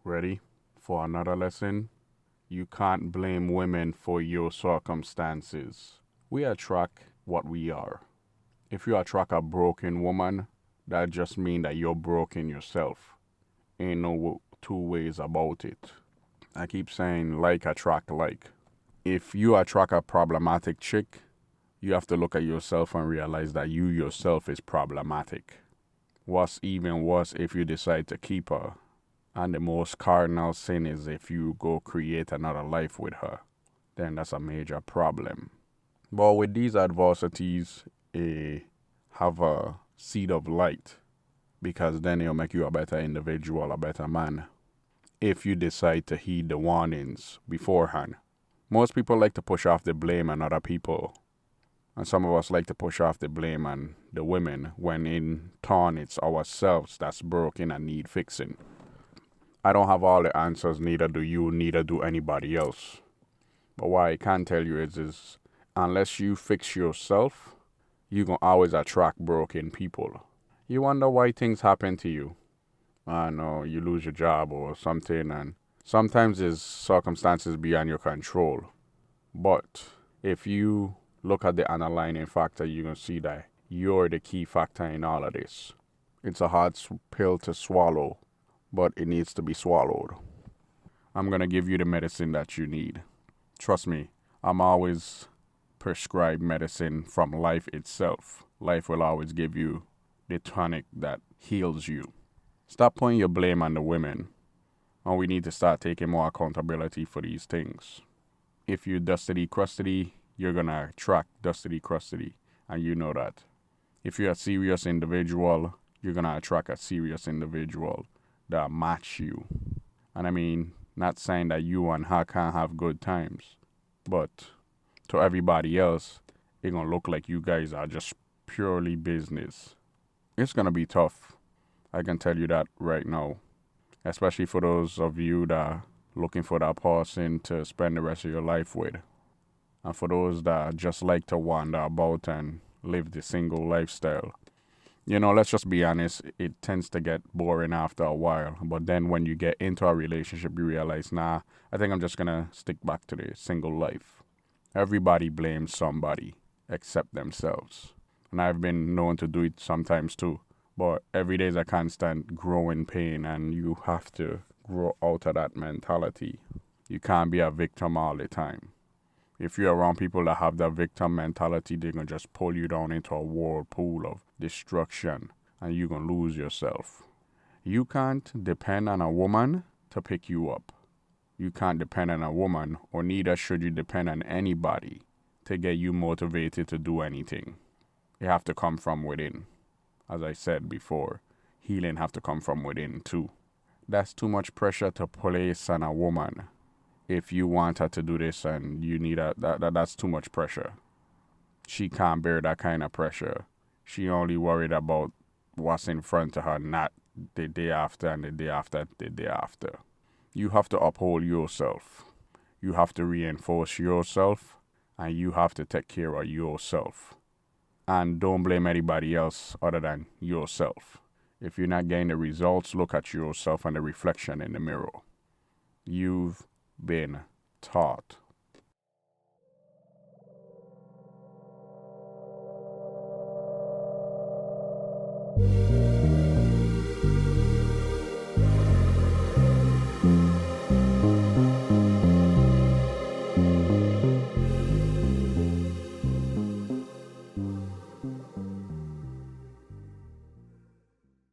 Ready for another lesson? You can't blame women for your circumstances. We attract what we are. If you attract a broken woman, that just means that you're broken yourself. Ain't no two ways about it. I keep saying like attract like. If you attract a problematic chick, you have to look at yourself and realize that you yourself is problematic. What's even worse if you decide to keep her. And the most cardinal sin is if you go create another life with her. Then that's a major problem. But with these adversities, have a seed of light. Because then it'll make you a better individual, a better man. If you decide to heed the warnings beforehand. Most people like to push off the blame on other people. And some of us like to push off the blame on the women when in turn it's ourselves that's broken and need fixing. I don't have all the answers, neither do you, neither do anybody else. But what I can tell you is unless you fix yourself, you're going to always attract broken people. You wonder why things happen to you. I know you lose your job or something, and sometimes it's circumstances beyond your control. But if you look at the underlying factor, you're going to see that you're the key factor in all of this. It's a hard pill to swallow, but it needs to be swallowed. I'm going to give you the medicine that you need. Trust me, I'm always prescribed medicine from life itself. Life will always give you the tonic that heals you. Stop putting your blame on the women. And we need to start taking more accountability for these things. If you're dustity crustity, you're going to attract dustity crustity. And you know that. If you're a serious individual, you're going to attract a serious individual that match you. And I mean, not saying that you and her can't have good times. But to everybody else, it's going to look like you guys are just purely business. It's going to be tough. I can tell you that right now. Especially for those of you that are looking for that person to spend the rest of your life with. And for those that just like to wander about and live the single lifestyle. You know, let's just be honest, it tends to get boring after a while. But then when you get into a relationship, you realize, nah, I think I'm just going to stick back to the single life. Everybody blames somebody except themselves. And I've been known to do it sometimes too. But every day is a constant growing pain, and you have to grow out of that mentality. You can't be a victim all the time. If you're around people that have that victim mentality, they're going to just pull you down into a whirlpool of destruction, and you're going to lose yourself. You can't depend on a woman to pick you up. You can't depend on a woman, or neither should you depend on anybody to get you motivated to do anything. It have to come from within. As I said before, healing have to come from within too. That's too much pressure to place on a woman. If you want her to do this and you need that's too much pressure. She can't bear that kind of pressure. She only worried about what's in front of her, not the day after and the day after the day after. You have to uphold yourself. You have to reinforce yourself, and you have to take care of yourself. And don't blame anybody else other than yourself. If you're not getting the results, look at yourself and the reflection in the mirror. You've been taught.